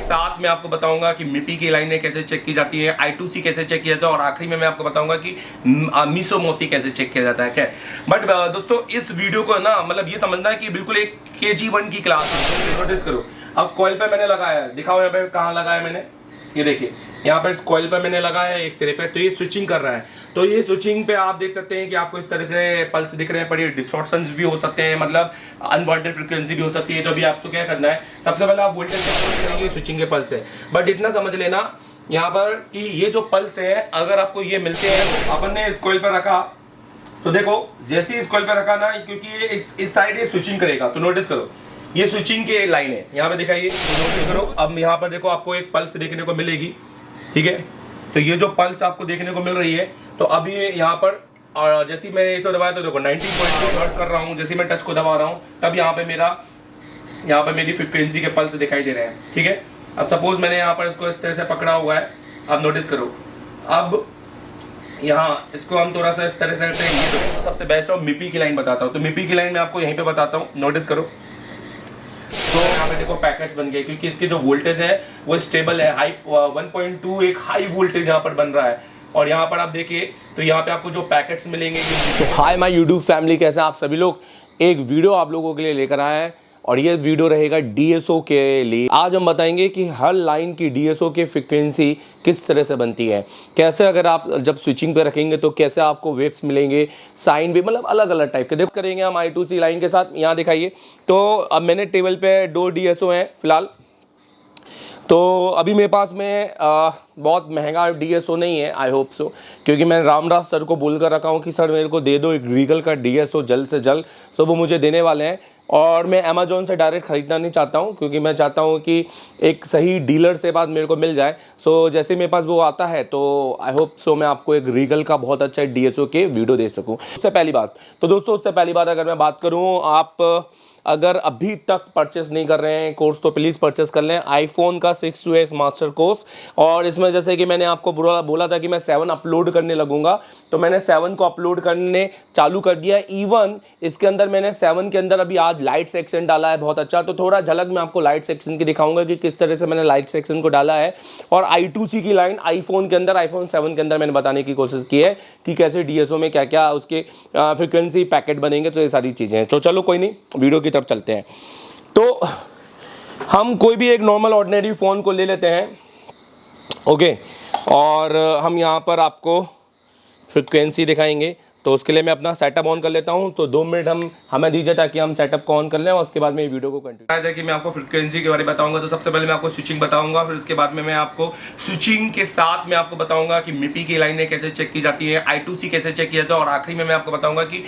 साथ मैं आपको बताऊंगा कि मिपी की लाइनें कैसे चेक की जाती है, I2C कैसे चेक किया जाता है, और आखिरी में मैं आपको बताऊंगा कि मीसो मोसी कैसे चेक किया जाता है। क्या बट दोस्तों इस वीडियो को ना मतलब ये समझना है कि बिल्कुल एक KG1 की क्लास है। नोटिस करो, अब कॉइल पे मैंने लगाया, दिखाओ यहाँ पे कहाँ लगाया मैंने, ये देखिए यहाँ पर इस कॉइल पर मैंने लगाया है एक सिरे पे, तो ये स्विचिंग कर रहा है। तो ये स्विचिंग पे आप देख सकते हैं कि आपको इस तरह से पल्स दिख रहे हैं, पर ये डिस्टॉर्शंस भी हो सकते हैं, मतलब अनवांटेड फ्रीक्वेंसी भी हो सकती है। तो अभी आपको क्या करना है, सबसे पहले आप वोल्टेज चेक करेंगे, स्विचिंग के पल्स है। बट इतना समझ लेना यहाँ पर कि ये जो पल्स है अगर आपको ये मिलते हैं, तो अपन ने इस कॉइल पर रखा, तो देखो जैसे ही इस कॉइल पर रखा ना, क्योंकि ये इस साइड ये स्विचिंग करेगा, तो नोटिस करो ये स्विचिंग के लाइन है, यहाँ पे दिखाइए, नोटिस करो। अब यहाँ पर देखो आपको एक पल्स देखने को मिलेगी, ठीक है। तो ये जो पल्स आपको देखने को मिल रही है, तो अभी यहाँ पर और जैसे मैं इसे दबाया तो देखो 90.2 हर्ट्ज कर रहा हूँ, जैसे मैं टच को दबा रहा हूँ तब यहाँ पे मेरी फ्रिक्वेंसी के पल्स दिखाई दे रहे हैं, ठीक है। अब सपोज मैंने यहाँ पर इसको इस तरह से पकड़ा हुआ है, अब नोटिस करो, अब यहाँ इसको हम थोड़ा सा इस तरह से ये तो सबसे बेस्ट और मिपी की लाइन बताता हूँ। तो मिपी की लाइन मैं आपको यहीं पे बताता हूँ, नोटिस करो। तो यहाँ पे देखो पैकेट्स बन गए, क्योंकि इसकी जो वोल्टेज है वो स्टेबल है, हाई 1.2 एक हाई वोल्टेज यहाँ पर बन रहा है। और यहाँ पर आप देखिए तो यहाँ पे आपको जो पैकेट्स मिलेंगे। हाय माय यूट्यूब फैमिली, कैसे आप सभी लोग। एक वीडियो आप लोगों के लिए लेकर आया है और ये वीडियो रहेगा DSO के लिए। आज हम बताएंगे कि हर लाइन की DSO की फ्रिक्वेंसी किस तरह से बनती है, कैसे अगर आप जब स्विचिंग पे रखेंगे तो कैसे आपको वेव्स मिलेंगे, साइन वेव, मतलब अलग अलग टाइप के। देखो करेंगे हम I2C लाइन के साथ। यहाँ दिखाइए, तो अब मैंने टेबल पे 2 DSO हैं फिलहाल। तो अभी मेरे पास में बहुत महंगा DSO नहीं है, आई होप सो, क्योंकि मैं रामराज सर को बोल कर रखा हूँ कि सर मेरे को दे दो एक रीगल का DSO जल्द से जल्द। सो वो मुझे देने वाले हैं, और मैं अमेजोन से डायरेक्ट ख़रीदना नहीं चाहता हूँ, क्योंकि मैं चाहता हूँ कि एक सही डीलर से बाद मेरे को मिल जाए। सो जैसे मेरे पास वो आता है तो आई होप सो मैं आपको एक रीगल का बहुत अच्छा DSO के वीडियो दे सकूँ। उससे पहली बात तो दोस्तों, उससे पहली बात अगर मैं बात करूँ, आप अगर अभी तक परचेस नहीं कर रहे हैं कोर्स तो प्लीज़ परचेस कर लें, आईफोन का 6S मास्टर कोर्स। और इसमें जैसे कि मैंने आपको बोला था कि मैं 7 अपलोड करने लगूंगा, तो मैंने 7 को अपलोड करने चालू कर दिया। इवन इसके अंदर मैंने 7 के अंदर अभी आज लाइट सेक्शन डाला है बहुत अच्छा। तो थोड़ा झलक मैं आपको लाइट सेक्शन की दिखाऊंगा कि किस तरह से मैंने लाइट सेक्शन को डाला है। और I2C की लाइन आईफोन के अंदर, आईफोन 7 के अंदर मैंने बताने की कोशिश की है कि कैसे DSO में क्या क्या उसके फ्रिक्वेंसी पैकेट बनेंगे। तो ये सारी चीज़ें हैं। तो चलो कोई नहीं, वीडियो की तरफ चलते हैं। तो हम कोई भी एक नॉर्मल ऑर्डिनरी फ़ोन को ले लेते हैं, ओके, और हम यहाँ पर आपको फ्रिक्वेंसी दिखाएंगे। तो उसके लिए मैं अपना सेटअप ऑन कर लेता हूँ। तो 2 मिनट हमें दीजिए ताकि हम सेटअप को ऑन कर लें, और उसके बाद मैं वीडियो को कंटिन्यू कि मैं आपको फ्रिक्वेंसी के बारे में बताऊंगा। तो सबसे पहले मैं आपको स्विचिंग बताऊंगा, फिर उसके बाद में मैं आपको स्विचिंग के साथ मैं आपको बताऊंगा कि मिपी की लाइनें कैसे चेक की जाती है, I2C कैसे चेक किया जाता है, और आखिरी में मैं आपको बताऊंगा कि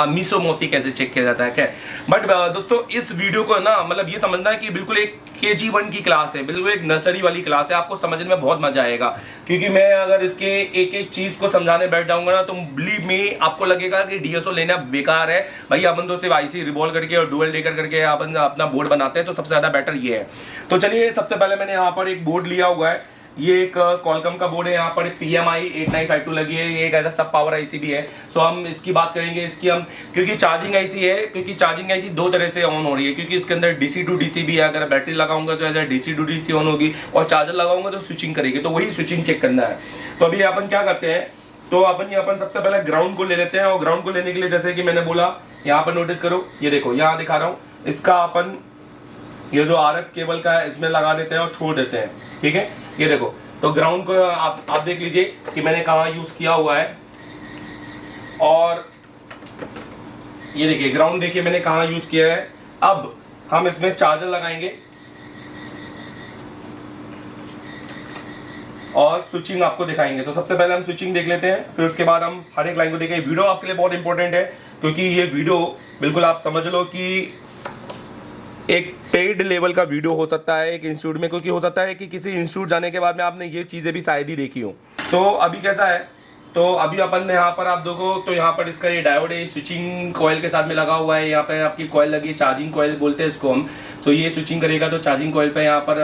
मीसो मोसी कैसे चेक किया जाता है। क्या बट दोस्तों इस वीडियो को ना मतलब ये समझना है कि बिल्कुल एक KG1 की क्लास है, बिल्कुल एक नर्सरी वाली क्लास है। आपको समझने में बहुत मजा आएगा, क्योंकि मैं अगर इसके एक एक चीज को समझाने बैठ जाऊंगा ना, तो बिलीव मी आपको लगेगा कि DSO लेना बेकार है। भाई अपन तो सिर्फ IC रिवॉल्व करके और डुअल डेकर करके अपन अपना बोर्ड बनाते हैं, तो सबसे ज्यादा बेटर ये है। तो चलिए, सबसे पहले मैंने यहाँ पर एक बोर्ड लिया हुआ है, ये एक कॉलकम का बोर्ड है। यहाँ पर PMI 8952 लगी है, ये एक ऐसा सब पावर IC भी है। सो हम इसकी बात करेंगे, इसकी हम क्योंकि चार्जिंग IC है, क्योंकि चार्जिंग IC 2 तरह से ऑन हो रही है, क्योंकि इसके अंदर DC to DC भी है। अगर बैटरी लगाऊंगा तो ऐसा DC to DC ऑन होगी, और चार्जर लगाऊंगा तो स्विचिंग करेगी। तो वही स्विचिंग चेक करना है। तो अभी अपन क्या करते हैं, तो अपन सबसे पहले ग्राउंड को ले लेते हैं। और ग्राउंड को लेने के लिए जैसे कि मैंने बोला, यहाँ पर नोटिस करो, ये देखो यहाँ दिखा रहा हूँ, इसका अपन ये जो RF केबल का है इसमें लगा देते हैं और छोड़ देते हैं, ठीक है। ये देखो, तो ग्राउंड को आप देख लीजिए कि मैंने कहाँ यूज किया हुआ है, और ये देखिए ग्राउंड देखिए मैंने कहाँ यूज किया है। अब हम इसमें चार्जर लगाएंगे और स्विचिंग आपको दिखाएंगे। तो सबसे पहले हम स्विचिंग देख लेते हैं, फिर उसके बाद हम हर एक लाइन को देखेंगे। वीडियो आपके लिए बहुत इंपॉर्टेंट है, क्योंकि ये वीडियो बिल्कुल आप समझ लो कि एक पेड लेवल का वीडियो हो सकता है एक इंस्टीट्यूट में, क्योंकि हो सकता है कि किसी इंस्टीट्यूट जाने के बाद में आपने ये चीज़ें भी शायद ही देखी हो। तो अभी कैसा है, तो अभी अपन ने यहाँ पर आप देखो, तो यहाँ पर इसका ये डायोड है, स्विचिंग कॉइल के साथ में लगा हुआ है। यहाँ पे आपकी कॉइल लगी है, चार्जिंग कॉइल बोलते हैं इसको हम। तो ये स्विचिंग करेगा तो चार्जिंग कॉइल पे यहाँ पर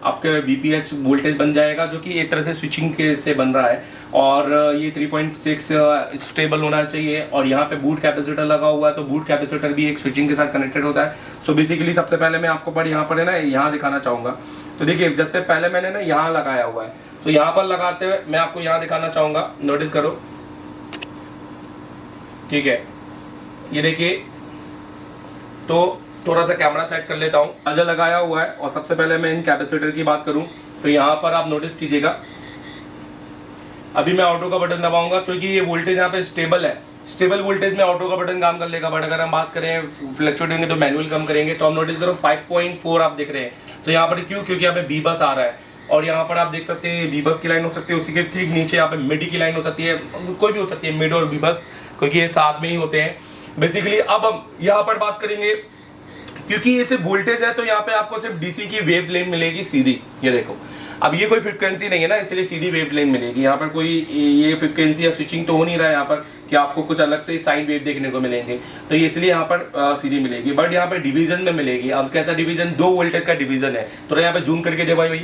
आपके VPH वोल्टेज बन जाएगा, जो कि एक तरह से स्विचिंग के से बन रहा है। और ये 3.6 स्टेबल होना चाहिए। और यहाँ पे बूट कैपेसिटर लगा हुआ है, तो बूट कैपेसिटर भी एक स्विचिंग के साथ कनेक्टेड होता है। सो बेसिकली सबसे पहले मैं आपको पर यहाँ पर है ना, यहाँ दिखाना चाहूँगा। तो देखिए सबसे पहले मैंने ना यहाँ लगाया हुआ है, तो यहाँ पर लगाते हुए मैं आपको यहाँ दिखाना चाहूँगा, नोटिस करो, ठीक है। ये देखिए, तो थोड़ा सा कैमरा सेट कर लेता हूँ, चार्जर लगाया हुआ है। और सबसे पहले मैं इन कैपेसिटर की बात करूँ तो यहाँ पर आप नोटिस कीजिएगा, अभी मैं ऑटो का बटन दबाऊंगा क्योंकि ये वोल्टेज यहाँ पे स्टेबल है, स्टेबल वोल्टेज में ऑटो का बटन काम कर लेगा। बट अगर हम बात करें फ्लक्चुएट होंगे तो मैनुअल कम करेंगे। तो आप नोटिस करो 5.4 आप देख रहे हैं। तो यहाँ पर क्यों, क्योंकि यहाँ पे बी बस आ रहा है और यहाँ पर आप देख सकते हैं बी बस की लाइन हो सकती है, उसी के ठीक नीचे यहाँ पे मिड की लाइन हो सकती है, कोई भी हो सकती है, मिड और बी बस, क्योंकि ये साथ में ही होते हैं बेसिकली। अब हम यहाँ पर बात करेंगे क्योंकि ये सिर्फ वोल्टेज है तो यहाँ पे आपको सिर्फ डीसी की वेव लेन मिलेगी सीधी, ये देखो। अब ये कोई फ्रिक्वेंसी नहीं है ना, इसलिए सीधी वेव लेन मिलेगी। यहाँ पर कोई ये फ्रिक्वेंसी या स्विचिंग तो हो नहीं रहा है यहाँ पर कि आपको कुछ अलग से साइन वेव देखने को मिलेंगे, तो ये इसलिए यहाँ पर सीधी मिलेगी। बट यहाँ पर डिवीजन में मिलेगी। अब कैसा डिवीजन, 2 वोल्टेज का डिवीजन है। तो यहाँ पे जूम करके दे भाई,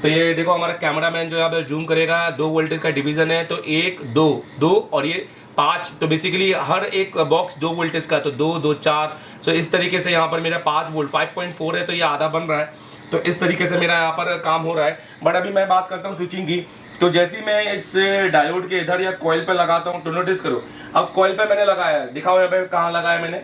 तो ये देखो हमारा कैमरामैन जो यहाँ पे जूम करेगा, 2 वोल्टेज का डिवीजन है, तो 1 2 2 और ये 5, तो बेसिकली हर एक बॉक्स 2 वोल्टेज का, तो 2 2 4। सो इस तरीके से यहाँ पर मेरा 5 वोल्ट 5.4 है, तो ये आधा बन रहा है। तो इस तरीके से मेरा यहाँ पर काम हो रहा है। बट अभी मैं बात करता हूँ स्विचिंग की। तो जैसे ही मैं इस डायोड के इधर या कॉइल पे लगाता हूँ तो नोटिस करो, अब कॉइल पे मैंने लगाया है, दिखाओ यहाँ पे कहाँ लगाया मैंने,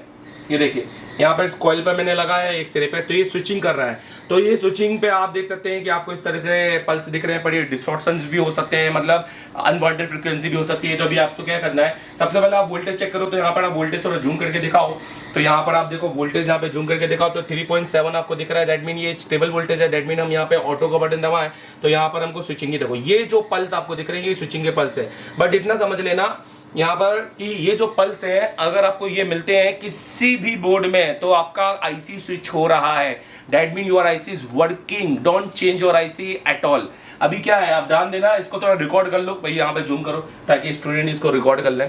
ये देखिए यहाँ पर इस कॉइल पे मैंने लगाया है एक सिरे पे, तो ये स्विचिंग कर रहा है। तो ये स्विचिंग पे आप देख सकते हैं कि आपको इस तरह से पल्स दिख रहे हैं, पर ये डिस्टॉर्शंस भी हो सकते हैं, मतलब अनवांटेड फ्रीक्वेंसी भी हो सकती है। तो अभी आपको क्या करना है, सबसे पहले आप वोल्टेज चेक करो। तो यहाँ पर आप वोल्टेज थोड़ा जूम करके दिखाओ, तो यहाँ पर आप देखो वोल्टेज यहाँ पे जूम करके दिखाओ तो 3.7 आपको दिख रहा है। दैट मीन ये स्टेबल वोल्टेज है। दैट मीन हम यहाँ पे ऑटो का बटन दबाएं तो यहाँ पर हमको स्विचिंग ही देखो, ये जो पल्स आपको दिख रहे हैं ये स्विचिंग के पल्स है। बट इतना समझ लेना यहाँ पर कि ये जो पल्स है अगर आपको ये मिलते हैं किसी भी बोर्ड में तो आपका आईसी स्विच हो रहा है। That mean your IC is working, don't change your IC at all. अभी क्या है, आप ध्यान देना, इसको थोड़ा रिकॉर्ड कर लो भाई, यहाँ पे जूम करो ताकि स्टूडेंट इसको रिकॉर्ड कर ले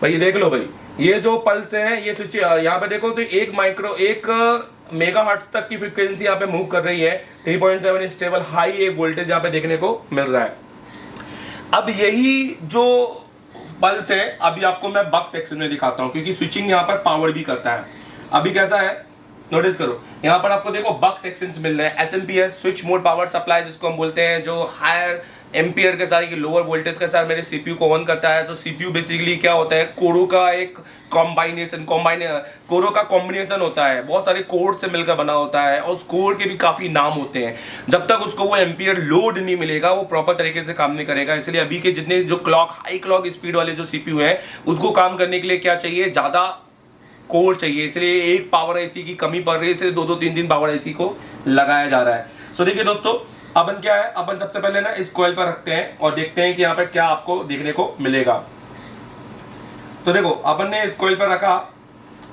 भाई। ये देख लो भाई, ये जो पल्स है ये स्विच यहाँ पे देखो तो 1 मेगाहर्ट्ज तक की फ्रीक्वेंसी यहाँ पे मूव कर रही है। 3.7 स्टेबल हाई एक वोल्टेज यहाँ पे देखने को मिल रहा है। अब यही जो पल्स है अभी आपको मैं बक सेक्शन में दिखाता हूं क्योंकि स्विचिंग यहाँ पर पावर भी करता है। अभी कैसा है नोटिस करो, यहाँ पर आपको देखो बक सेक्शंस मिल रहे हैं। SMPS switch mode power supply जिसको हम बोलते हैं, जो हायर एम्पियर के साथ लोअर वोल्टेज के साथ मेरे सीपीयू को ऑन करता है। तो सीपीयू बेसिकली क्या होता है, कोरों का एक कोरों का कॉम्बिनेशन होता है, बहुत सारे कोर से मिलकर बना होता है और उस कोर के भी काफी नाम होते हैं। जब तक उसको वो एम्पियर लोड नहीं मिलेगा वो प्रॉपर तरीके से काम नहीं करेगा। इसलिए अभी के जितने जो हाई क्लॉक स्पीड वाले जो सीपीयू है उसको काम करने के लिए क्या चाहिए, ज्यादा कोर चाहिए। इसलिए एक पावर आईसी की कमी पड़ रही है, इसलिए 2-3 पावर आईसी को लगाया जा रहा है। सो देखिए दोस्तों, अपन क्या है, अपन सबसे पहले ना इस कॉइल पर रखते हैं और देखते हैं कि यहाँ पे क्या आपको देखने को मिलेगा। तो देखो अपन ने इस कॉइल पर रखा,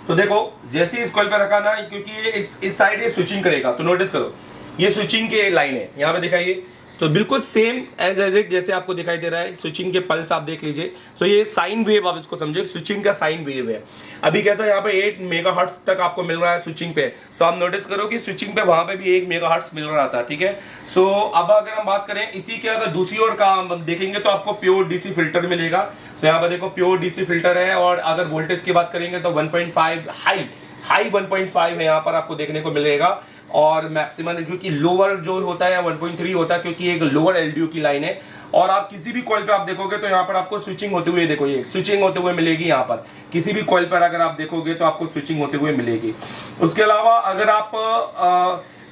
तो देखो जैसे ही इस कॉइल पर रखा ना, क्योंकि ये इस साइड ये स्विचिंग करेगा, तो नोटिस करो ये स्विचिंग के लाइन है, यहाँ पे दिखाइए। तो बिल्कुल सेम एज इट जैसे आपको दिखाई दे रहा है, स्विचिंग के पल्स आप देख लीजिए। तो ये साइन वेव, आप इसको समझे, स्विचिंग का साइन वेव है। अभी कैसा यहाँ पे 8 मेगाहर्ट्ज तक आपको मिल रहा है स्विचिंग पे। सो आप नोटिस करो कि स्विचिंग पे वहां पे भी 1 मेगाहर्ट्ज मिल रहा था, ठीक है। सो अब अगर हम बात करें इसी के, अगर दूसरी ओर का देखेंगे तो आपको प्योर डीसी फिल्टर मिलेगा। तो यहाँ पर देखो प्योर डीसी फिल्टर है, और अगर वोल्टेज की बात करेंगे तो 1.5 हाई 1.5 है यहाँ पर आपको देखने को मिलेगा। और मैक्सिमम क्योंकि लोअर जो होता है 1.3 होता है, क्योंकि एक लोअर एलडीओ की लाइन है। और आप किसी भी कॉइल पे आप देखोगे तो यहाँ पर आपको स्विचिंग होते हुए, देखो ये स्विचिंग होते हुए मिलेगी। यहाँ पर किसी भी कॉइल पर अगर आप देखोगे तो आपको स्विचिंग होते हुए मिलेगी। उसके अलावा अगर आप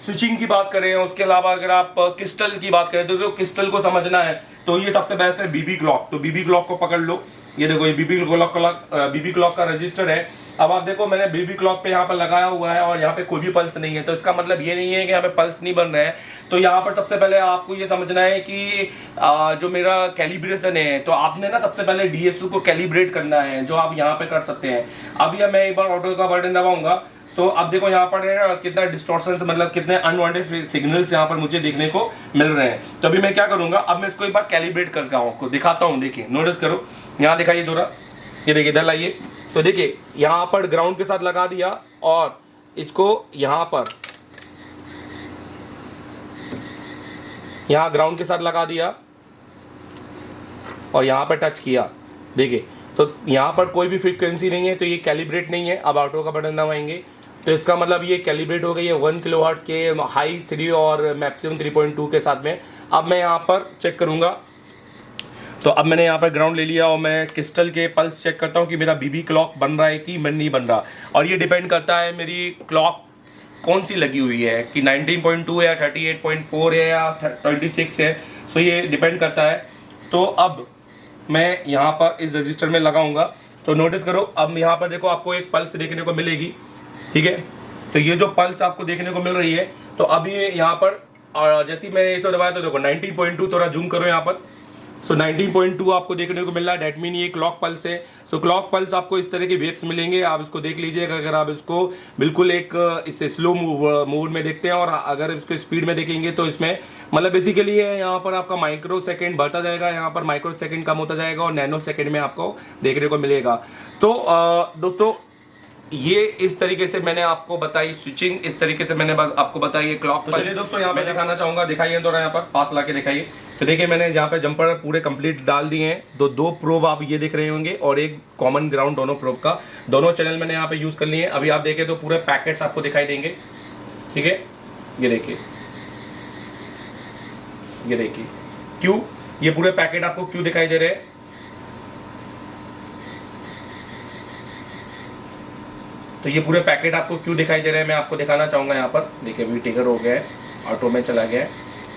स्विचिंग की बात करें, उसके अलावा अगर आप क्रिस्टल की बात करें तो क्रिस्टल को समझना है तो ये सबसे बेस्ट है बीबी क्लॉक। तो बीबी क्लॉक को पकड़ लो, ये देखो ये बीबी क्लॉक का रजिस्टर है। अब आप देखो मैंने बीबी क्लॉक पे यहाँ पर लगाया हुआ है और यहाँ पे कोई भी पल्स नहीं है, तो इसका मतलब ये नहीं है कि यहाँ पे पल्स नहीं बन रहे हैं। तो यहाँ पर सबसे पहले आपको ये समझना है कि जो मेरा कैलिब्रेशन है, तो आपने ना सबसे पहले डीएसओ को कैलिब्रेट करना है, जो आप यहाँ पे कर सकते हैं। अब ये मैं एक बार ऑटो का बटन दबाऊंगा, सो अब देखो यहाँ पर कितना डिस्टॉर्शन, मतलब कितने अनवांटेड सिग्नल्स यहाँ पर मुझे देखने को मिल रहे हैं। तो अभी मैं क्या करूंगा, अब मैं इसको एक बार कैलिब्रेट करके आपको दिखाता हूँ। देखिए नोटिस करो, यहाँ दिखाइए जोरा, ये देखिए इधर लाइए। तो देखिए यहाँ पर ग्राउंड के साथ लगा दिया और इसको यहाँ पर ग्राउंड के साथ लगा दिया और यहाँ पर टच किया। देखिए तो यहाँ पर कोई भी फ्रीक्वेंसी नहीं है, तो ये कैलिब्रेट नहीं है। अब ऑटो का बटन दबाएंगे तो इसका मतलब ये कैलिब्रेट हो गई है 1 किलोहर्ट्ज़ के हाई 3 और मैक्सिमम 3.2 के साथ में। अब मैं यहाँ पर चेक करूँगा, तो अब मैंने यहाँ पर ग्राउंड ले लिया और मैं क्रिस्टल के पल्स चेक करता हूँ कि मेरा बीबी क्लॉक बन रहा है कि नहीं बन रहा। और ये डिपेंड करता है मेरी क्लॉक कौन सी लगी हुई है कि 19.2 है या 38.4 है या 26 है। सो ये डिपेंड करता है। तो अब मैं यहाँ पर इस रजिस्टर में लगाऊंगा, तो नोटिस करो अब यहाँ पर देखो आपको एक पल्स देखने को मिलेगी, ठीक है। तो ये जो पल्स आपको देखने को मिल रही है, तो अभी यहाँ पर जैसे ही मैंने इसे दबाया तो देखो 19.2, थोड़ा जूम करो यहाँ पर। सो 19.2 आपको देखने को मिल रहा है, डेट मीन ये क्लॉक पल्स है। सो क्लॉक पल्स आपको इस तरह के वेव्स मिलेंगे, आप इसको देख लीजिएगा। अगर आप इसको बिल्कुल एक इसे स्लो मूव में देखते हैं और अगर इसको स्पीड में देखेंगे तो इसमें मतलब बेसिकली है यहाँ पर आपका माइक्रो सेकेंड बढ़ता जाएगा, यहाँ पर माइक्रो सेकेंड कम होता जाएगा और नैनो सेकेंड में आपको देखने को मिलेगा। तो दोस्तों ये इस तरीके से मैंने आपको बताई स्विचिंग, इस तरीके से मैंने आपको बताई ये क्लॉक। तो चलिए दोस्तों यहाँ पे दिखाना चाहूंगा, दिखाइए तो यहाँ पर पास ला के दिखाइए। तो देखिए मैंने यहाँ पे जंपर पूरे कंप्लीट डाल दिए हैं। दो प्रोब आप ये देख रहे होंगे और एक कॉमन ग्राउंड दोनों प्रोब का, दोनों चैनल मैंने यहाँ पे यूज कर लिए हैं। अभी आप देखें तो पूरे पैकेट्स आपको दिखाई देंगे, ठीक है। ये देखिए, ये देखिए क्यों ये पूरे पैकेट आपको क्यों दिखाई दे रहे हैं। तो ये पूरे पैकेट आपको क्यों दिखाई दे रहे हैं मैं आपको दिखाना चाहूँगा। यहाँ पर देखिए अभी टिगर हो गया है, ऑटो में चला गया है,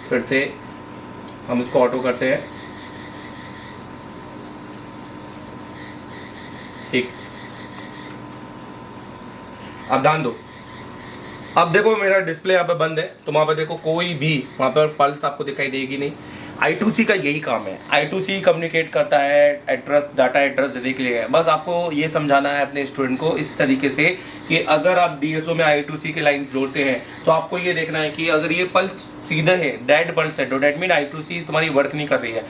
फिर से हम इसको ऑटो करते हैं, ठीक। अब ध्यान दो, अब देखो मेरा डिस्प्ले यहाँ पे बंद है, तो वहाँ पर देखो कोई भी वहाँ पर पल्स आपको दिखाई देगी नहीं। I2C का यही काम है, I2C कम्युनिकेट करता है एड्रेस, डाटा एड्रेस देने के लिए। बस आपको ये समझाना है अपने स्टूडेंट को इस तरीके से कि अगर आप DSO में I2C की लाइन जोड़ते हैं तो आपको ये देखना है कि अगर ये पल्स सीधा है, डेड पल्स है, तो डेट मीन I2C तुम्हारी वर्क नहीं कर रही है।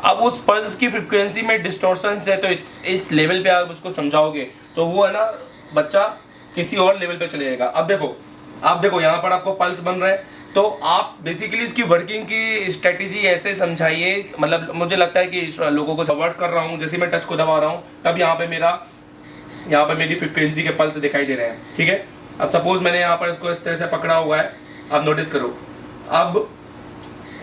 अब उस पल्स की फ्रिक्वेंसी में डिस्टॉर्शंस है, तो इस लेवल पे आप उसको समझाओगे तो वो है ना बच्चा किसी और लेवल पे चले जाएगा। अब देखो यहाँ पर आपको पल्स बन रहा है, तो आप बेसिकली इसकी वर्किंग की स्ट्रेटेजी ऐसे समझाइए। मतलब मुझे लगता है कि लोगों को वर्क कर रहा हूँ, जैसे मैं टच को दबा रहा हूँ तब यहाँ पे मेरी फ्रिक्वेंसी के पल्स दिखाई दे रहे हैं, ठीक है। अब सपोज मैंने यहाँ पर इसको इस तरह से पकड़ा हुआ है, अब नोटिस करो, अब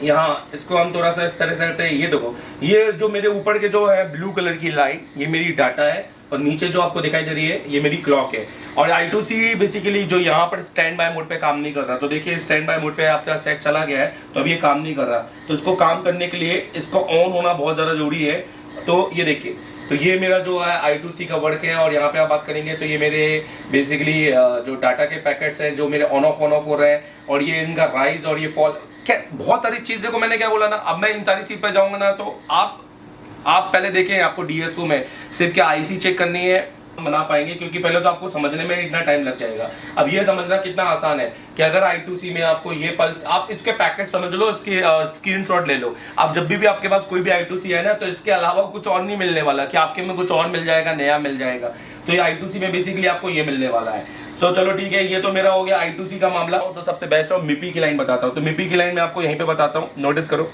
यहाँ इसको हम थोड़ा सा इस तरह से करते हैं। ये देखो ये जो मेरे ऊपर के जो है ब्लू कलर की लाइन, ये मेरी डाटा है और नीचे जो आपको दिखाई दे रही है ये मेरी क्लॉक है। और I2C बेसिकली जो यहाँ पर स्टैंड बाय मोड पे काम नहीं कर रहा, तो देखिए स्टैंड बाय मोड पे आपका सेट चला गया है, तो अब ये काम नहीं कर रहा। तो इसको काम करने के लिए इसको ऑन होना बहुत ज़्यादा जरूरी है। तो ये देखिए, तो ये मेरा जो है I2C का वर्क है। और यहाँ पे आप बात करेंगे तो ये मेरे बेसिकली जो डाटा के पैकेट्स हैं जो मेरे ऑन ऑफ हो रहे हैं, और ये इनका राइज और ये फॉल, क्या बहुत सारी चीज़। देखो मैंने क्या बोला ना, अब मैं इन सारी चीज़ पर जाऊँगा ना, तो आप पहले देखें, आपको DSO में सिर्फ क्या IC चेक करनी है बना पाएंगे, क्योंकि पहले तो आपको समझने में इतना टाइम लग जाएगा। अब ये समझना कितना आसान है कि अगर I2C में आपको ये पल्स, आप इसके पैकेट समझ लो, इसके स्क्रीनशॉट ले लो। आप जब भी आपके पास कोई भी I2C है ना, तो इसके अलावा कुछ और नहीं मिलने वाला कि आपके में कुछ और मिल जाएगा, नया मिल जाएगा। तो ये I2C में बेसिकली आपको ये मिलने वाला है। तो चलो ठीक है, ये तो मेरा हो गया I2C का मामला। तो सबसे बेस्ट और MIPI की लाइन बताता हूँ। तो MIPI की लाइन मैं आपको यहीं पे बताता हूँ, नोटिस करो।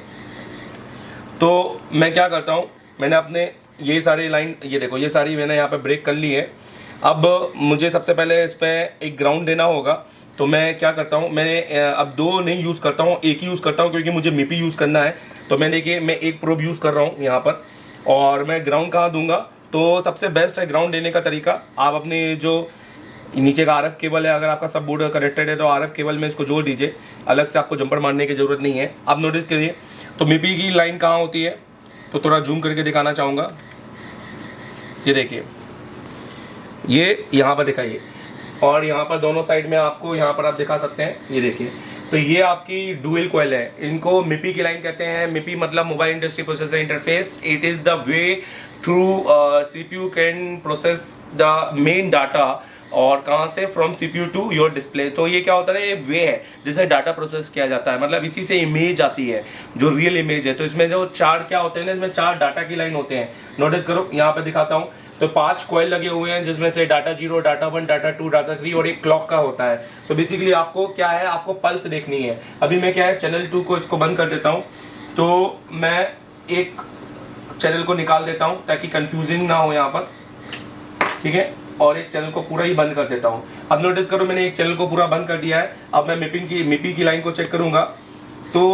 तो मैं क्या करता हूँ, मैंने अपने ये सारी लाइन, ये देखो ये सारी मैंने यहाँ पे ब्रेक कर ली है। अब मुझे सबसे पहले इस पर एक ग्राउंड देना होगा। तो मैं क्या करता हूँ, मैं अब दो नहीं यूज़ करता हूँ, एक ही यूज़ करता हूँ, क्योंकि मुझे MIPI यूज़ करना है। तो मैं देखिए मैं एक प्रोब यूज़ कर रहा हूँ यहाँ पर, और मैं ग्राउंड कहाँ दूंगा। तो सबसे बेस्ट है ग्राउंड देने का तरीका, आप अपने जो नीचे का RF केबल है, अगर आपका सब बोर्ड कनेक्टेड है तो RF केबल में इसको जोड़ दीजिए, अलग से आपको जंपर मारने की ज़रूरत नहीं है। आप नोटिस करिए तो MIPI की लाइन कहाँ होती है, तो थोड़ा जूम करके दिखाना चाहूँगा। ये देखिए, ये यहाँ पर दिखाइए, और यहाँ पर दोनों साइड में आपको यहाँ पर आप दिखा सकते हैं। ये देखिए, तो ये आपकी डुअल कॉइल है, इनको MIPI की लाइन कहते हैं। MIPI मतलब mobile industry processor interface. It is the way through CPU can process the main data, और कहाँ से, from CPU to your display. तो ये क्या होता है, ये वे है जिससे डाटा प्रोसेस किया जाता है, मतलब इसी से इमेज आती है जो रियल इमेज है। तो इसमें जो चार क्या होते हैं ना, इसमें 4 डाटा की लाइन होते हैं। नोटिस करो यहाँ पे दिखाता हूँ, तो 5 कॉइल लगे हुए हैं, जिसमें से डाटा 0, डाटा 1, डाटा 2, डाटा 3 और एक क्लॉक का होता है। सो बेसिकली आपको क्या है, आपको पल्स देखनी है। अभी मैं क्या है, चैनल 2 को इसको बंद कर देता हूँ, तो मैं एक चैनल को निकाल देता हूँ ताकि कंफ्यूजिंग ना हो यहाँ पर, ठीक है। और एक चैनल को पूरा ही बंद कर देता हूँ। अब नोटिस करो मैंने एक चैनल को पूरा बंद कर दिया है। अब मैं मिपी की लाइन को चेक करूंगा तो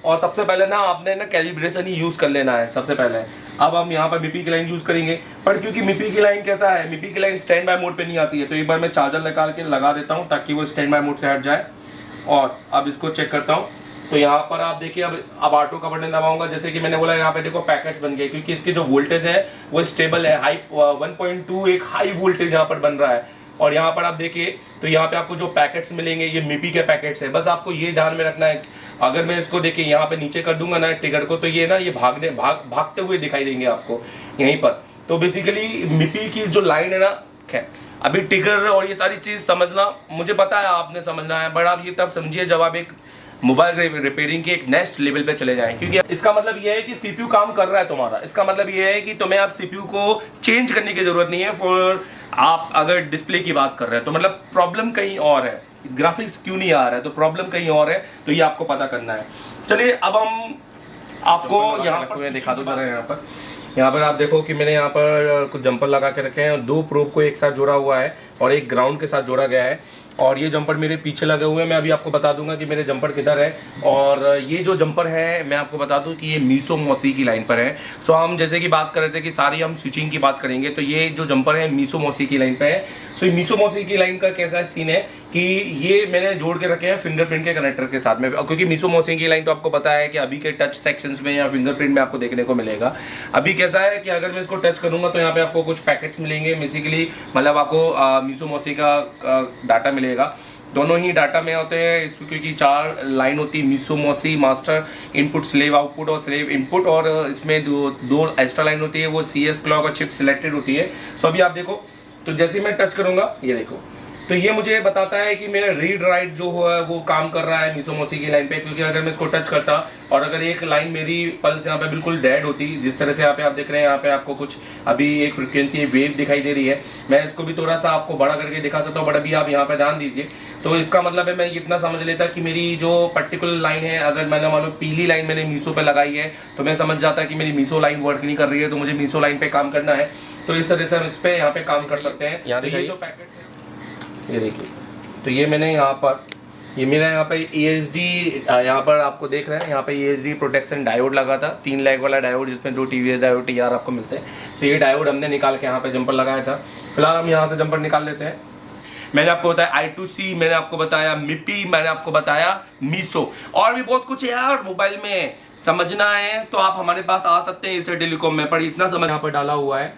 और सबसे पहले ना आपने ना कैलिब्रेशन ही यूज कर लेना है सबसे पहले। अब हम यहाँ पर मिपी की लाइन यूज करेंगे, पर क्योंकि मिपी की लाइन कैसा है, मिपी की लाइन स्टैंड बाय मोड पे नहीं आती है, तो एक बार मैं चार्जर निकाल के लगा देता हूँ ताकि वो स्टैंड बाय मोड से हट जाए। और अब इसको चेक करता हूँ तो यहाँ पर आप देखिए अब ऑटो का बटन दबाऊंगा, जैसे कि मैंने बोला यहाँ पे देखो पैकेट्स बन गए, क्योंकि इसकी जो वोल्टेज है वो स्टेबल है, हाई 1.2 एक हाई वोल्टेज यहाँ पर बन रहा है। और यहाँ पर आप देखिए तो यहाँ पे आपको जो पैकेट्स मिलेंगे ये मिपी के पैकेट्स है। बस आपको ये ध्यान में रखना है, अगर मैं इसको देखिए यहाँ पे नीचे कर दूंगा ना ट्रिगर को, तो ये ना ये भागते हुए दिखाई देंगे आपको यहीं पर। तो बेसिकली मिपी की जो लाइन है ना, खैर अभी ट्रिगर और ये सारी चीज समझना मुझे पता है आपने समझना है, बट आप ये तब समझिए जब आप एक मोबाइल रिपेयरिंग के एक नेक्स्ट लेवल पे चले जाएं, क्योंकि इसका मतलब ये है कि सीपीयू काम कर रहा है तुम्हारा। इसका मतलब ये है कि तुम्हें आप सीपीयू को चेंज करने की जरूरत नहीं है। फॉर आप अगर डिस्प्ले की बात कर रहे हैं तो मतलब प्रॉब्लम कहीं और है, ग्राफिक्स क्यों नहीं आ रहा है तो प्रॉब्लम कहीं और है, तो ये आपको पता करना है। चलिए अब हम आपको यहाँ पर दिखा दो जरा। यहाँ पर आप देखो कि मैंने यहाँ पर कुछ जंपर लगा के रखे हैं और 2 प्रोब को एक साथ जोड़ा हुआ है और एक ग्राउंड के साथ जोड़ा गया है। और ये जंपर मेरे पीछे लगे हुए हैं, मैं अभी आपको बता दूंगा कि मेरे जंपर किधर है। और ये जो जंपर है मैं आपको बता दूं कि ये मीसो मौसी की लाइन पर है। सो हम जैसे कि बात कर रहे थे कि सारी हम स्विचिंग की बात करेंगे, तो ये जो जंपर है मीसो मौसी की लाइन पे है। सो ये मीसो मौसी की लाइन का कैसा सीन है कि ये मैंने जोड़ के रखे हैं फिंगरप्रिंट के कनेक्टर के साथ में, क्योंकि मीसो मौसी की लाइन तो आपको पता है कि अभी के टच सेक्शंस में या फिंगरप्रिंट में आपको देखने को मिलेगा। अभी कैसा है कि अगर मैं इसको टच करूंगा तो यहाँ पे आपको कुछ पैकेट्स मिलेंगे, बेसिकली मतलब आपको मीसो मौसी का डाटा मिलेगा। दोनों ही डाटा में होते हैं इसमें, क्योंकि 4 लाइन होती है, मीसो मौसी मास्टर इनपुट, स्लेव आउटपुट और स्लेव इनपुट, और इसमें दो एक्स्ट्रा लाइन होती है, वो CS क्लॉक और चिप सिलेक्टेड होती है। सो अभी आप देखो तो जैसे ही मैं टच करूंगा ये देखो तो ये मुझे बताता है कि मेरा रीड राइट जो हुआ है वो काम कर रहा है मीसो मौसी की लाइन पे। क्योंकि अगर मैं इसको टच करता और अगर एक लाइन मेरी पल्स यहाँ पे बिल्कुल डेड होती, जिस तरह से यहाँ पे आप देख रहे हैं, यहाँ पे आपको कुछ अभी एक फ्रिक्वेंसी वेव दिखाई दे रही है, मैं इसको भी थोड़ा सा आपको बड़ा करके दिखा सकता हूँ, बट अभी आप यहाँ पे ध्यान दीजिए। तो इसका मतलब है मैं इतना समझ लेता कि मेरी जो पर्टिकुलर लाइन है, अगर मैंने मान लो पीली लाइन मैंने मीसो पे लगाई है तो मैं समझ जाता कि मेरी मीसो लाइन वर्क नहीं कर रही है, तो मुझे मीसो लाइन पे काम करना है। तो इस तरह से हम इस पे यहाँ पे काम कर सकते हैं। यहाँ ये जो पैकेट है ये देखिए, तो ये मैंने यहाँ पर ये मेरा यहाँ पे ESD यहाँ पर आपको देख रहे हैं, यहाँ पे ESD प्रोटेक्शन डायोड लगा था, 3 लेग वाला डायोड, जिसमें 2 TVS डायोड TR आपको मिलते हैं। तो ये डायोड हमने निकाल के यहाँ पे जंपर लगाया था। फिलहाल हम यहाँ से जंपर निकाल लेते हैं। मैंने आपको बताया I2C, मैंने आपको बताया मिपी, मैंने आपको बताया मीसो, और भी बहुत कुछ है यार मोबाइल में समझना है तो आप हमारे पास आ सकते हैं एशिया टेलीकॉम में। पर इतना समझ यहाँ पर डाला हुआ है,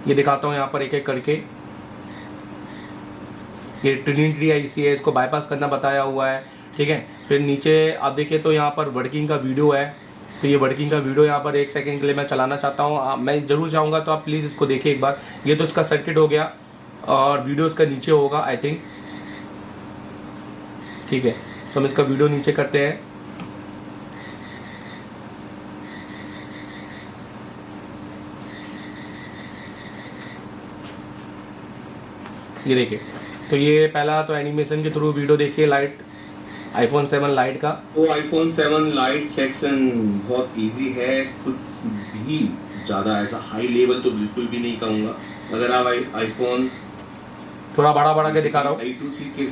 ये दिखाता हूँ यहाँ पर एक एक करके। ये ट्रिनिटी IC है, इसको बाईपास करना बताया हुआ है, ठीक है। फिर नीचे आप देखिए तो यहाँ पर वर्किंग का वीडियो है, तो ये वर्किंग का वीडियो यहाँ पर 1 सेकंड के लिए मैं चलाना चाहता हूँ, मैं ज़रूर चाहूँगा तो आप प्लीज़ इसको देखिए एक बार। ये तो इसका सर्किट हो गया और वीडियो इसका नीचे होगा आई थिंक, ठीक है। तो हम इसका वीडियो नीचे करते हैं। ये देखिए, तो ये पहला तो एनिमेशन के थ्रू वीडियो देखिए लाइट iPhone 7 लाइट का। तो iPhone 7 लाइट सेक्शन बहुत इजी है, कुछ भी ज़्यादा ऐसा हाई लेवल तो बिल्कुल भी नहीं कहूँगा। अगर आप iPhone थोड़ा बड़ा के दिखा रहा हूँ, I2C के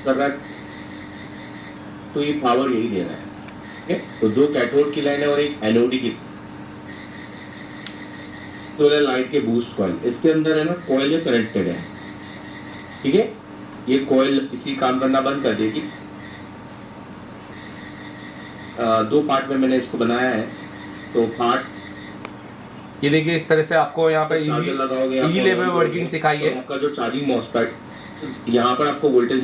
कर रहा है तो ये पावर यही दे रहा है, ठीक है। तो 2 कैथोड की लाइन है और एक एनोड की, तो लाइट के बूस्ट कॉइल इसके अंदर है ना, कॉइल कनेक्टेड है, ठीक है। ये कॉइल इसी काम करना बंद कर देगी। 2 पार्ट में मैंने इसको बनाया है। तो पार्ट ये देखिए इस तरह से आपको यहाँ पे इजी लेवल वर्किंग सिखाई है। आपका जो चार्जिंग मॉसफेट यहाँ पर आपको वोल्टेज,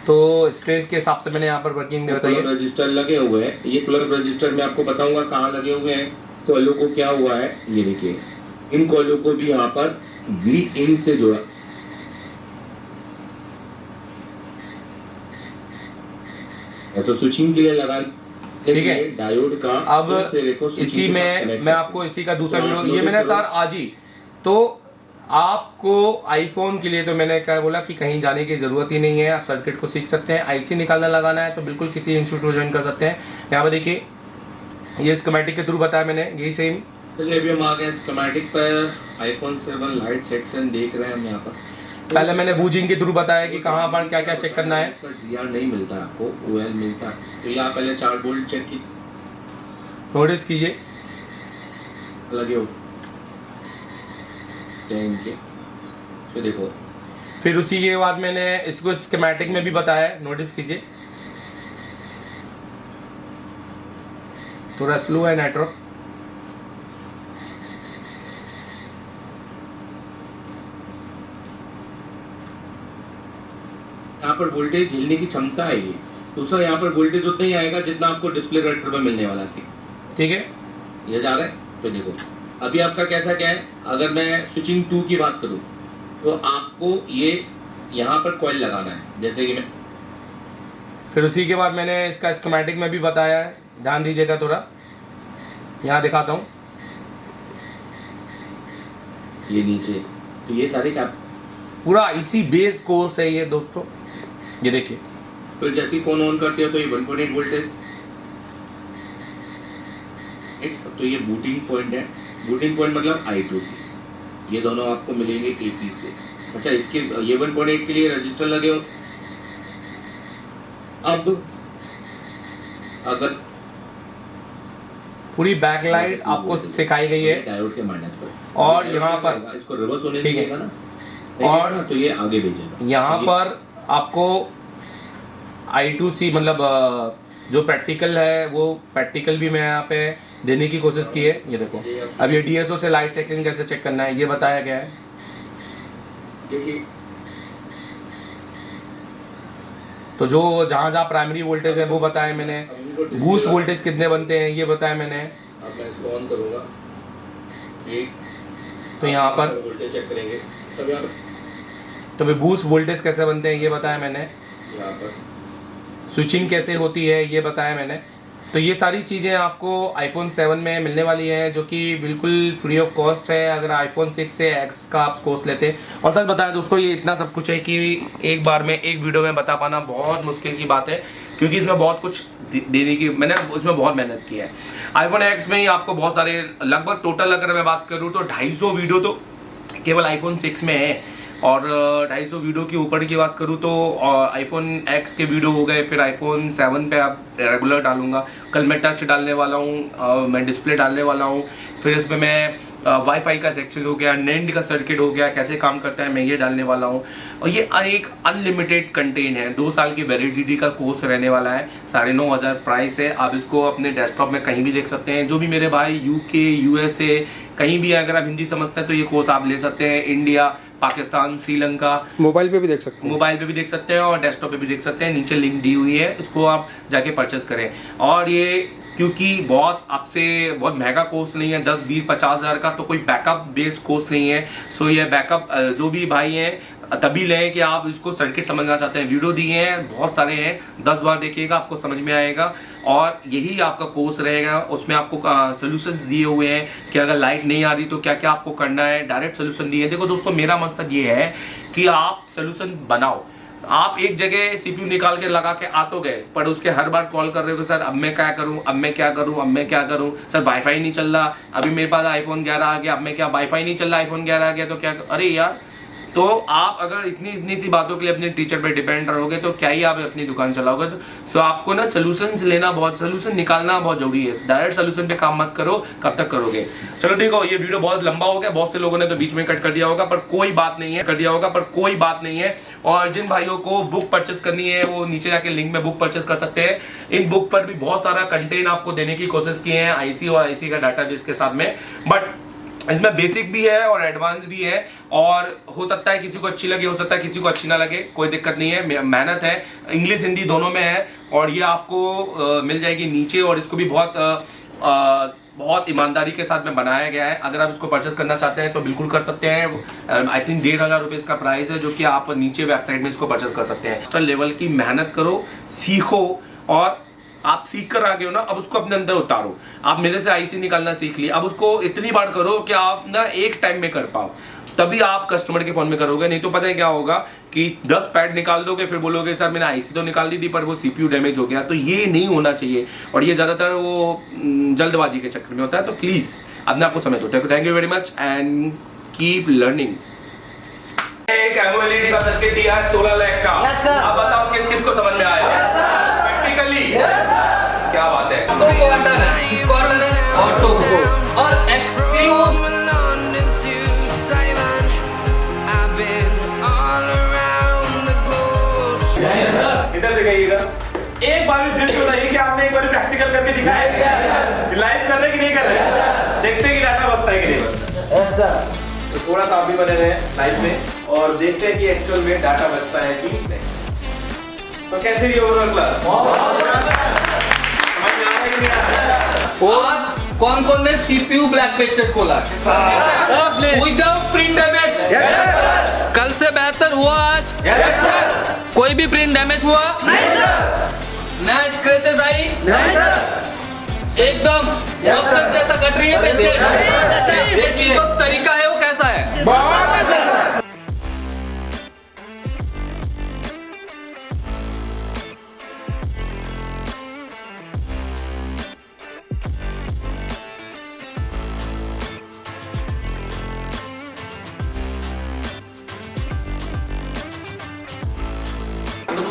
तो स्टेज के हिसाब से मैंने यहाँ पर वर्किंग बताई। रजिस्टर लगे हुए हैं, ये प्लग रजिस्टर मैं आपको बताऊंगा कहाँ लगे हुए हैं। कॉइलों को क्या हुआ है ये देखिए, इन कॉइलों को भी यहाँ पर V-in से जोड़ा, तो स्विचिंग के लिए लगा, ठीक है। डायोड का अब इसी में मैं आपको इसी का दूसरा वीडियो, ये मैंने सर आज ही, तो आपको iPhone के लिए तो मैंने क्या बोला कि कहीं जाने की ज़रूरत ही नहीं है, आप सर्किट को सीख सकते हैं। IC निकालना लगाना है तो बिल्कुल किसी इंस्टीट्यूट को ज्वाइन कर सकते हैं। यहाँ पर देखिए ये स्कीमेटिक के थ्रू बताया मैंने, यही सेम चलिए अभी हम आ गए स्कीमेटिक पर। आईफोन 7 लाइट सेक्शन देख रहे हैं हम यहाँ पर। पहले मैंने बूजिंग के थ्रू बताया कि कहाँ पर क्या क्या चेक करना है। इसका जीआर नहीं मिलता है आपको, ओएल मिलता है। तो यहाँ पहले 4 बोल्ट चेक की, नोटिस कीजिए, लगे हो 10 के। फिर देखो, फिर उसी के बाद मैंने इसको स्कीमेटिक में भी बताया है, नोटिस कीजिए। थोड़ा स्लो है नेटवर्क। यहाँ पर वोल्टेज झेलने की क्षमता है ये। दूसरा यहाँ पर वोल्टेज उतना ही आएगा जितना आपको डिस्प्ले करेक्टर में मिलने वाला है। ठीक है, ये जा रहा है। तो देखो अभी आपका कैसा क्या है। अगर मैं स्विचिंग 2 की बात करूँ तो आपको ये यहाँ पर कॉइल लगाना है, जैसे कि मैं। फिर उसी के बाद मैंने इसका स्कीमेटिक में भी बताया है, ध्यान दीजिएगा थोड़ा। यहाँ दिखाता हूँ, ये नीचे, तो ये सारे क्या पूरा इसी बेस कोर्स है ये दोस्तों, ये देखिए। फिर जैसे ही फोन ऑन करते हो तो ये 1.8 वोल्टेज, तो ये बूटिंग पॉइंट है। बूटिंग पॉइंट मतलब I2C, ये दोनों आपको मिलेंगे AP से। अच्छा, इसके ये 1.8 के लिए रजिस्टर लगे हो। अब अगर पूरी बैकलाइट आपको सिखाई गई है, डायोड के माइनस पर, और यहाँ पर इसको रिवर्स होने ठीक है। देगा ना, और और तो ये आगे भेजेगा। यहाँ पर आपको I2C मतलब जो प्रैक्टिकल है वो प्रैक्टिकल भी मैं यहाँ पे देने की कोशिश की है। ये देखो, अब ये DSO से लाइट सेक्शन कैसे चेक करना है ये बताया गया है। देखिए, तो तो जो जहाँ जहाँ प्राइमरी वोल्टेज है वो बताया मैंने, बूस्ट वोल्टेज कितने बनते हैं ये बताया मैंने। अब मैं इसको ऑन करूँगा, एक तो यहाँ पर वोल्टेज चेक करेंगे, तब यहाँ तो भाई बूस्ट वोल्टेज कैसे बनते हैं ये बताया मैंने, यहाँ पर स्विचिंग कैसे होती है ये बताया मैंने। तो ये सारी चीज़ें आपको आईफोन 7 में मिलने वाली हैं, जो कि बिल्कुल फ्री ऑफ कॉस्ट है अगर आईफोन 6 से X का आप कोर्स लेते हैं। और सच बताया दोस्तों, ये इतना सब कुछ है कि एक बार में एक वीडियो में बता पाना बहुत मुश्किल की बात है, क्योंकि इसमें बहुत कुछ देने की मैंने उसमें बहुत मेहनत की है। आईफोन X में ही आपको बहुत सारे, लगभग टोटल अगर मैं बात करूँ तो 250 वीडियो तो केवल आईफोन 6 में है, और 250 वीडियो के ऊपर की बात करूँ तो आईफोन X के वीडियो हो गए। फिर आईफोन 7 पे आप रेगुलर डालूंगा, कल मैं टच डालने वाला हूँ, मैं डिस्प्ले डालने वाला हूँ। फिर इसमें मैं वाईफाई का सेक्शन हो गया, नेंड का सर्किट हो गया, कैसे काम करता है मैं ये डालने वाला हूँ। और ये एक अनलिमिटेड कंटेंट है, 2 साल की वैलिडिटी का कोर्स रहने वाला है। 9,500 प्राइस है। आप इसको अपने डेस्कटॉप में कहीं भी देख सकते हैं। जो भी मेरे भाई UK USA कहीं भी अगर आप हिंदी समझते हैं तो ये कोर्स आप ले सकते हैं। इंडिया, पाकिस्तान, श्रीलंका, मोबाइल पे भी देख सकते हैं, मोबाइल पे भी देख सकते हैं और डेस्कटॉप पे भी देख सकते हैं। नीचे लिंक दी हुई है, उसको आप जाके परचेस करें। और ये क्योंकि बहुत आपसे बहुत महंगा कोर्स नहीं है, 10, 20, 50 हज़ार का, तो कोई बैकअप बेस्ड कोर्स नहीं है। सो ये बैकअप जो भी भाई हैं तभी लें कि आप इसको सर्किट समझना चाहते हैं। वीडियो दिए हैं बहुत सारे हैं, 10 बार देखिएगा आपको समझ में आएगा। और यही आपका कोर्स रहेगा, उसमें आपको सोल्यूशंस दिए हुए हैं कि अगर लाइट नहीं आ रही तो क्या क्या आपको करना है, डायरेक्ट सोल्यूशन दिए हैं। देखो दोस्तों, मेरा मकसद ये है कि आप सोल्यूशन बनाओ। आप एक जगह CPU निकाल के लगा के आ तो गए, पर उसके हर बार कॉल कर रहे हो कि सर अब मैं क्या करूं, अब मैं क्या करूं, अब मैं क्या करूं, सर वाईफाई नहीं चल रहा, अभी मेरे पास आईफोन 11 आ गया, अब मैं क्या, वाईफाई नहीं चल रहा, आईफोन 11 आ गया तो क्या। अरे यार, तो आप अगर इतनी सी बातों के लिए अपने टीचर पे डिपेंड रहोगे तो क्या ही आप अपनी दुकान चलाओगे। तो सो आपको ना सोल्यूशंस लेना, बहुत सोल्यूशन निकालना बहुत जरूरी है। डायरेक्ट सोल्यूशन पे काम मत करो, कब तक करोगे। चलो देखो, ये वीडियो बहुत लंबा हो गया, बहुत से लोगों ने तो बीच में कट कर दिया होगा, पर कोई बात नहीं है, और जिन भाइयों को बुक परचेस करनी है वो नीचे जाके लिंक में बुक परचेस कर सकते हैं। इन बुक पर भी बहुत सारा कंटेंट आपको देने की कोशिश की है, IC और IC का डाटाबेस के साथ में। बट इसमें बेसिक भी है और एडवांस भी है, और हो सकता है किसी को अच्छी लगे, हो सकता है किसी को अच्छी ना लगे, कोई दिक्कत नहीं है। मेहनत है, इंग्लिश हिंदी दोनों में है, और ये आपको मिल जाएगी नीचे। और इसको भी बहुत ईमानदारी के साथ में बनाया गया है। अगर आप इसको परचेस करना चाहते हैं तो बिल्कुल कर सकते हैं। आई थिंक 1,500 रुपये इसका प्राइस है, जो कि आप नीचे वेबसाइट में इसको परचेस कर सकते हैं। एक्स्ट्रा लेवल की मेहनत करो, सीखो, और आप सीख कर आ गए हो ना, अब उसको अपने अंदर उतारो। आप मेरे से IC निकालना सीख लिया, अब उसको इतनी बार करो कि आप ना एक टाइम में कर पाओ, तभी आप कस्टमर के फोन में करोगे। नहीं तो पता है क्या होगा कि 10 पैड निकाल दोगे, फिर बोलोगे सर मैंने IC तो निकाल दी थी पर वो CPU डैमेज हो गया। तो ये नहीं होना चाहिए, और ये ज़्यादातर वो जल्दबाजी के चक्कर में होता है। तो प्लीज़ अपने आप को समय दो। Thank you very much and keep learning. एक एमओएलईडी का सर्किट दिया है 16 लाख का। Yes, sir. अब बताओ किस किस को समझ में आया? प्रैक्टिकली क्या बात है? और शो को और एक्सक्लूसिव इधर दिखाइएगा। एक बार भी दिल से बताइए कि आपने एक बार प्रैक्टिकल करके दिखाया है। लाइव कर रहे कि नहीं कर रहे? देखते हैं कि डाटा बचता है कि नहीं बचता। तो थोड़ा सा आप भी बने रहे लाइव में और देखते हैं कि एक्चुअल में डाटा बचता है कि नहीं। तो कैसे रही ओवरऑल क्लास? समझ में आ रहा है कि नहीं आ रहा? आज कौन कौन ने सीपीयू ब्लैक पेस्टेड खोला? Without print damage. कल से बेहतर हुआ आज? कोई भी प्रिंट डैमेज हुआ? नया स्क्रैचेस आई? एकदम जैसा कट रही है पेस्टेड। देखिए जो तरीका है वो कैसा है।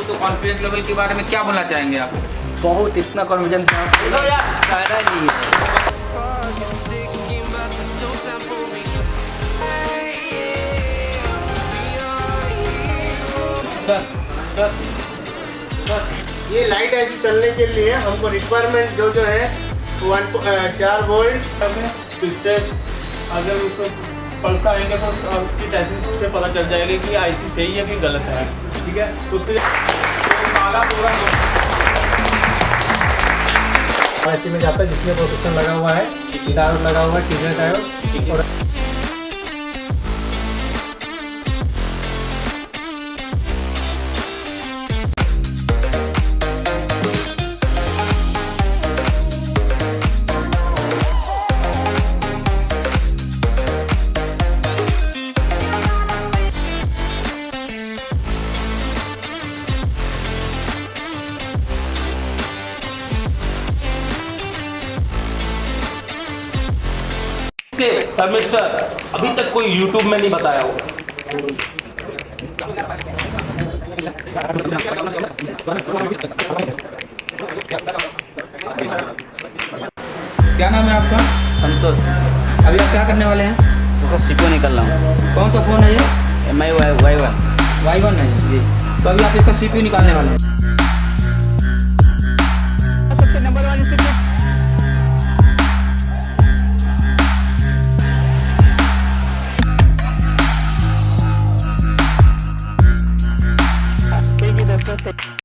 तो कॉन्फिडेंस लेवल के बारे में क्या बोलना चाहेंगे आप? बहुत इतना कॉन्फिडेंस यहाँ से फायदा नहीं है। ये लाइट ऐसी चलने के लिए हमको रिक्वायरमेंट जो जो है 4 वोल्ट पिस्टन अगर उसको पल्स आएंगे तो उसकी टेस्टिंग से पता चल जाएगा कि आईसी सही है कि गलत है। ठीक है, तो उसके माला पूरा आईसी में जाता है जिसमें प्रोटेक्शन लगा हुआ है, टायर लगा हुआ है, टीजर टायर और मिस्टर अभी तक कोई YouTube में नहीं बताया होगा। क्या नाम है आपका? संतोष। अभी आप क्या करने वाले हैं? तो सीपीयू निकल रहा हूँ। कौन सा फोन है ये? MI Y1। Y1 है जी। तो अभी आप इसका सीपीयू निकालने वाले हैं।